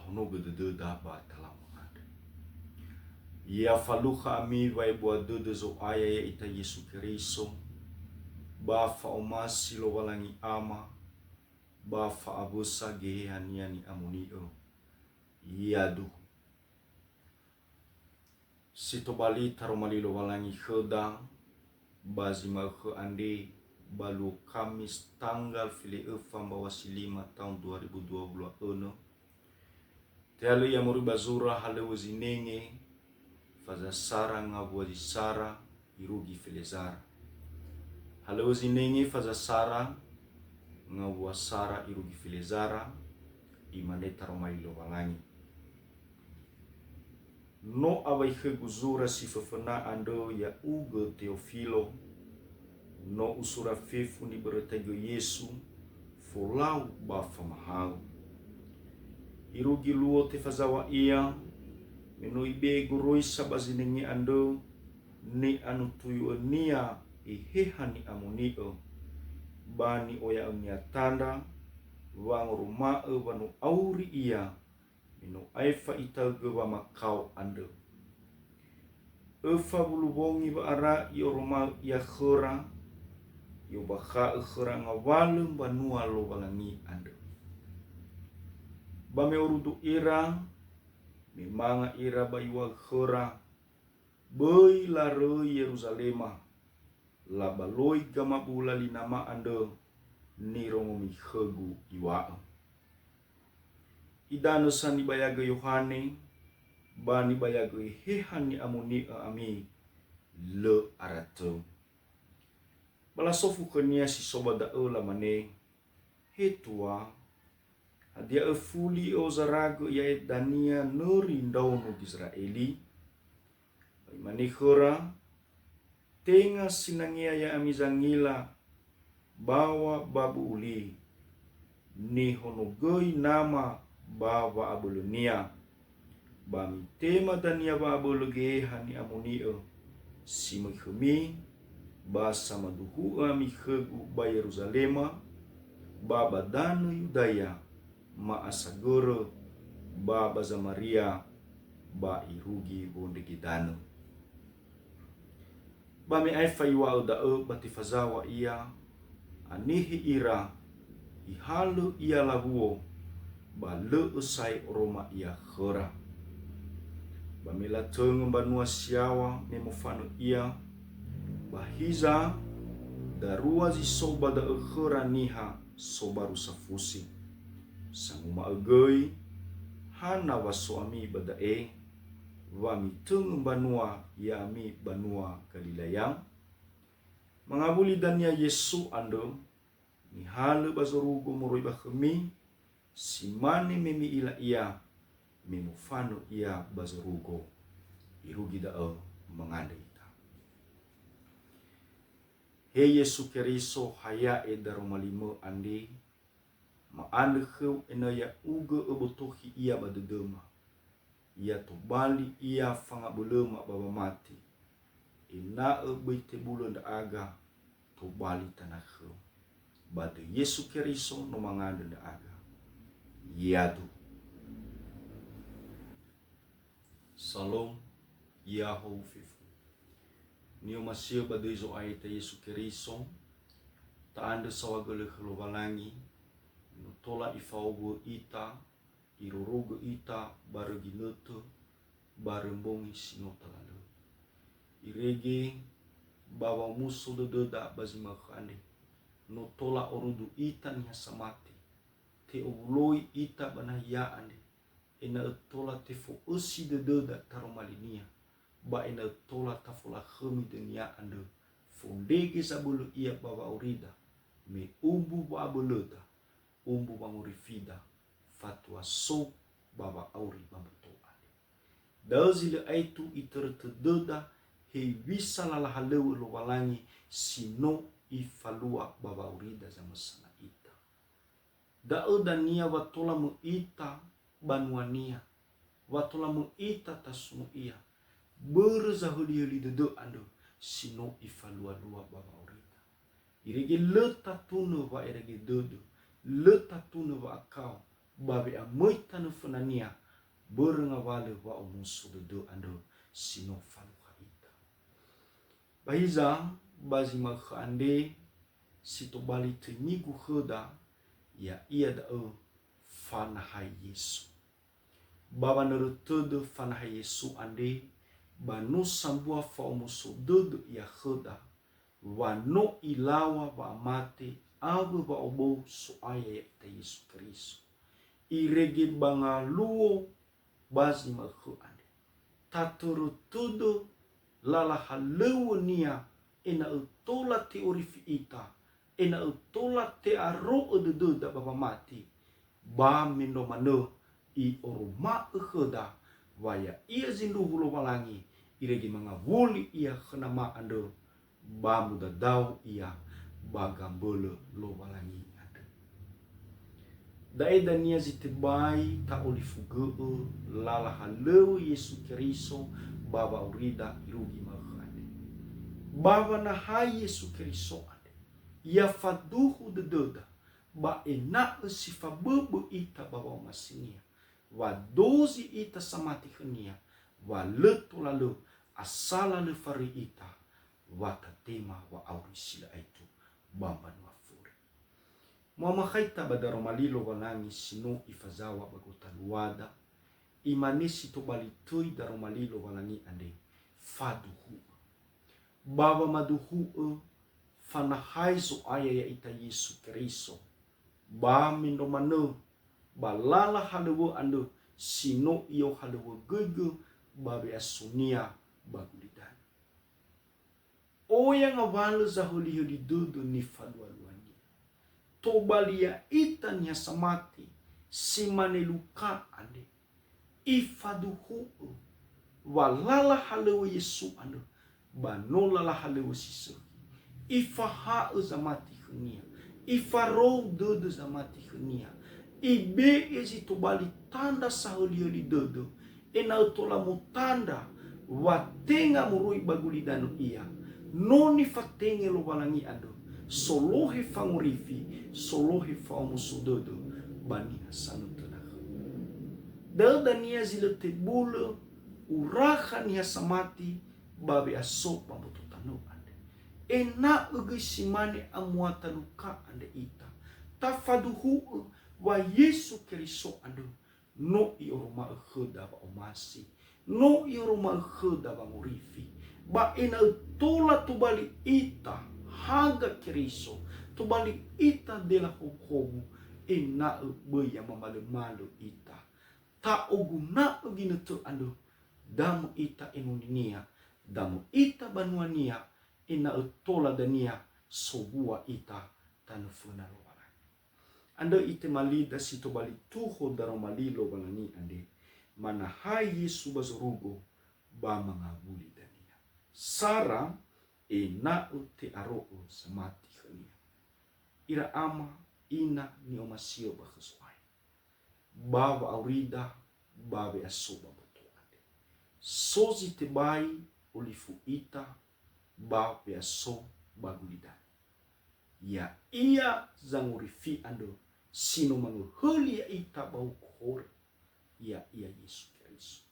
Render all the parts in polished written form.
hono de daba talam ada. Ia faluha ami vai bua de zo aya ya ita Yesu Keriso. Ba fa omasi lo walangi ama. Ba fa abusa gehania ni amunio. Ia du. Sito bali taromali lo walangi hedang. Bazima ke ande balu Kamis tanggal fili efam bawasi 5 tahun 2020 Tialu ya muri bazura hale wazinenge faza sara ngabuazi sara irugi filezara hale wazinenge faza sara ngabua sara irugi filezara imaneta romai lo walangi no abai guzura si fefena ando ya ugo Teofilo no usura fefu ni beretego Yesu folau bafa mahau irugi luo te fazawa ia menoi be guroi sabazinengi ando ni anu tuyu nia ihehani amunio bani oya unia tanda wang rumah wanu auri ia mino aifa itaga wa makau ando efa bulu bongi ba ara yo rumah ia khura yo bakha khura ngawalum banua lo balangi ando ba me urudu ira memanga ira baywa khura boy laro Yerusalema la baloi gama bula linama ando ni rongomi khegu iwa idano sani bayaga Yohane bani bayaga hehani amuni ami le arato bala sofu kenia si soba da la mane hetua hadia fuli o zarago ya dania nuri ndauno Israeli mane khora tenga sinangia ya amizangila bawa babu uli ni honogoi nama bawa abulunia bami tema dania ba abuluge hani amunio simkhumi ba samaduhu ami khegu ba Yerusalema ba badanu Yudaya ma asagoro ba bazamaria ba irugi bondegidano ba me ai faiwa da batifazawa ia anihi ira ihalu ia labuo ba le usai roma ia khora ba mela tung banua siawa memofano ia bahiza darua zi soba da khora niha sobaru safusi sanguma agoi hana wasuami badae wami tung banua ya mi banua Galilayang mangabuli dania Yesu ando ni halu bazorugo moroi bakhmi simani memi ila ia memufano ia bazorugo irugi da menganda ita he Yesu Keriso haya e daromalimo andi ma ande khu enaya uga obotohi ia badedema ia to bali ia fanga bulema baba mati ina beite bulan da aga to bali tanakhu bade Yesu Keriso no manganda da aga yadu salom yaho fifu niyo masio bade zo aita Yesu Keriso ta ande sawagale khlo balangi no tola ifaugo ita irurugo ita baragi noto barembongi sinota lalu irege bawa musuh doda bazima khande no tola orudu ita nya samati te uloi ita banaya ande ina tola te fo usi doda taromalinia ba ina tola tafola khami dunia ande fondege sabulu ia bawa urida me umbu ba buluta umbu bamurifida fatwa so baba auri babuto ade dazile aitu itertededa he bisa lalahaleu lo walangi sino ifalua baba aurida zamasana ita da dania watola mu ita banuania watola mu ita tasmu ia berzahuli dedo ando sino ifalua lua baba aurida irege leta tunu wa irege dodo leta tunu wa akau babe amoy tanu funania berengawale wa omusu de ando sino faluha ita. Bahiza bazi makhande sito bali tenyigu heda ya ia da fanahai Yesu. Baba nerutudu fanahai Yesu ande banu sambua fa omusu de ya heda wa no ilawa wa amate abu wa obo so aya ya ita Yesu Kristo. Irege banga luo bazi makhu ande taturu tudo lala haluo nia ena utola te orifi ita ena utola te aro de da baba mati ba mendo mano i oroma ukhda waya ia zindu hulo walangi irege manga wuli ia khenama ando ba muda dau ia bagambolo lo walangi ando dae dania zitebai ta olifugu lala halu Yesu Kristo baba urida irugi makhande baba na hai Yesu Kristo ande ya faduhu de doda ba ena sifa bubu ita baba masinia wa dozi ita samati khania wa letu lalu asala le fari ita wa tatema wa aurisila itu bamba nuafuri mama khaita badaro malilo walangi sino ifazawa bagota luada imanisi to balitui daro malilo walangi ande faduhu baba maduhu fanahai so aya ya ita Yesu Kristo ba mindo mano balala halewo ando sino iyo halewo gege babe asunia bagulidan oya ngawalo za holi dudu ni falwa luani to balia ita nya samati simane luka ande ifaduhu walala halewo Yesu ando banola la halewo siso ifaha zamati khnia ifaro dudu zamati khnia ibe ezi tobali tanda saholi dodo ena utola mutanda watenga murui bagulidano ia noni fatenge lo walangi ando solohe fangurifi solohe faumusu dodo bani hasanu tanah dania zile tebulo uraha ni hasamati babe asop pambutu tanu ande ena ugisimane amuata luka ande ita tafaduhu wa Yesu Kristo ando no ioroma kheda ba omasi no ioroma kheda ba murifi ba ena tola tubali ita haga Kristo tubali ita dela hokomu ena beya mamale malu ita ta oguna oginetu ando damu ita enuninia damu ita banuania ena tola dania sobua ita tanufuna lo ando ite malida sito bali tuho daro malilo balani ande mana hai Yesu bazurugo ba mangabuli dania sara na ute aroo samati khania ira ama ina ni omasio bakhswai baba aurida babe asoba boto ande sozi te bai olifu ita babe aso bagulida ya ia zangurifi ando sino manguhuli ya ita bau kohor ya ia Yesu Kristo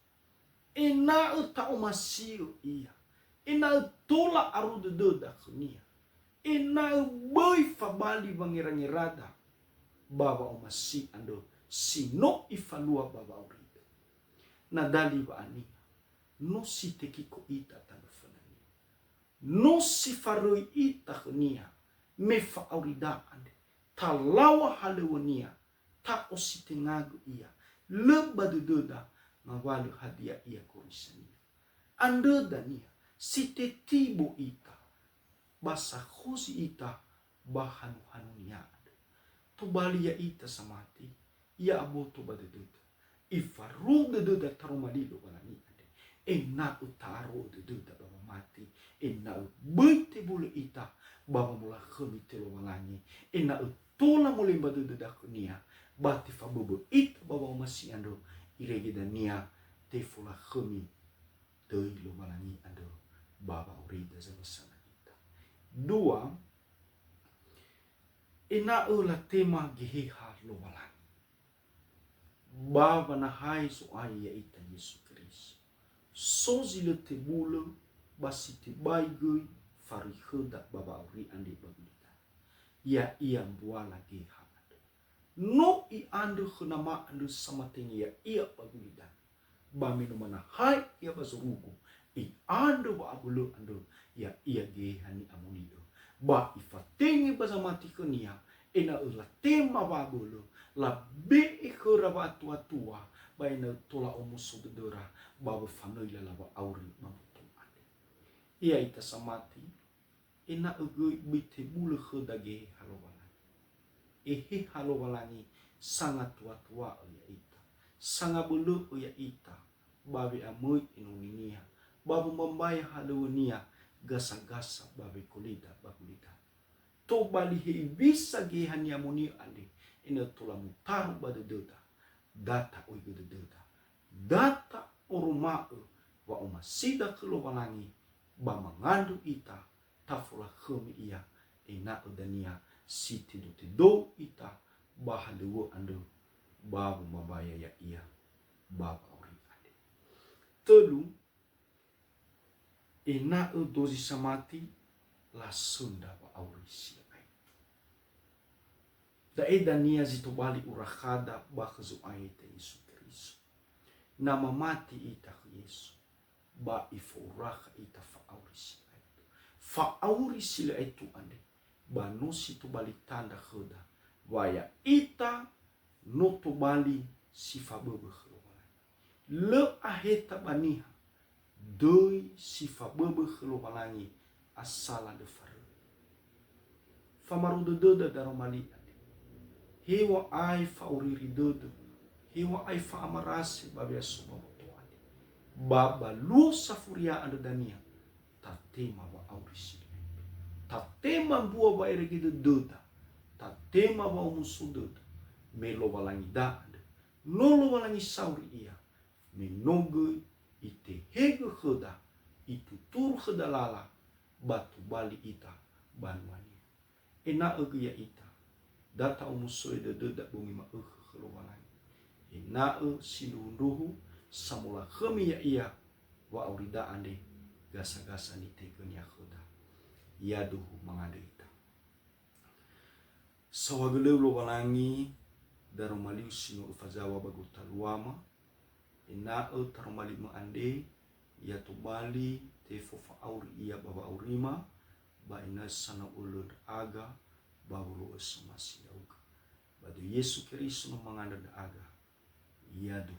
ena uta omasio ia ena tola arudu doda khnia ena boy fabali bangirangirada baba omasi ando sino ifalua baba urida nadali ba ani no sitekiko ita tanfanani no sifaroi ita khnia mefa aurida ande talawa halewonia ta ositengagu ia leba dududa mawalu hadia ia korisania ande dania site tibo ita basa khosi ita bahanu hanunia ande to bali ya ita samati ya aboto badududa ifaru dududa tarumadilo walani ande ena utaro dududa baba mati ena bete bulu ita baba mula khomite lo walani ena tola mulimba dududa kunia bati fabubu ita baba masi ando irege dania tefula khomi doi lo walani ando baba urida zamasana ita dua ena ula tema geheha lo walani Baba na hai so ai ya ita Yesu Kristus. Sozi le te bule basi te bai gui fari heda baba uri ande bagulita. Ya ia mbuala ge hamad. No i ande hunama ande sama tengi ya ia bagulita. Ba minu mana hai ia bazurugu. I ande ba abulu ande ya ia ge hani amunido. Ba ifatengi bazamati kenia. Ena ula tema babulu. La be ikura ba atua ba ena tola omuso dedora baba família lava auri mabutu ade. Ia ita samati ena ugui bite bulu khudage halowalangi. Ehe halowalangi sangat tua ya ita. Sangat bulu ya ita. Babi amui inuninia. Babu membaya halunia gasa-gasa babi kulida bagulida. To bali hei bisa ge hanya muni ade. Ina tula mutaru badedota. Data oi gededota. Data orumau wa umasida kelowalangi ba mangandu ita tafula khumi iya ina udania siti do ita bahaluwo ando babu mabaya ya iya baba ori ade. Telu ina dozi samati la sunda wa auri sia. Da edania zitobali urakada bakhazu ayete Yesu Kristo. Nama mati ita Yesu. Ba ifuraka ita faauri sila itu. Faauri sila itu ande. Ba nusi tubali tanda kheda. Waya ita no tubali sifa bebe khelo. Le aheta baniha. Doi sifa bebe khelo balangi asala de faru. Famaru de doda daromali. Hewa ai fa uriri dodo. Hewa ai fa amarasi babi asuma motoani. Baba lusa furia anda dania. Tatema wa aurisi. Tatema bua ba eregido doda. Tatema wa umusu doda. Melo walangi da anda. Nolo walangi sauri ia. Menogo ite hege kheda. Itu tur kheda lala. Batu bali ita banwani. Ena ege ya ita. Data umusoy de dak bumi ma khlowalangi. Ina silunduhu samula khami ya ia wa aurida ande gasa-gasa ni tekenya khoda. Yaduhu mangadeita. Sawagele lo walangi daromali sino ufazawa baguta luama. Ina taromali ma ande ya tubali tefofa auri ia baba aurima ba ina sana ulud aga babulu esamasi yauka. Badu Yesu Kristus no manganda aga. Yadu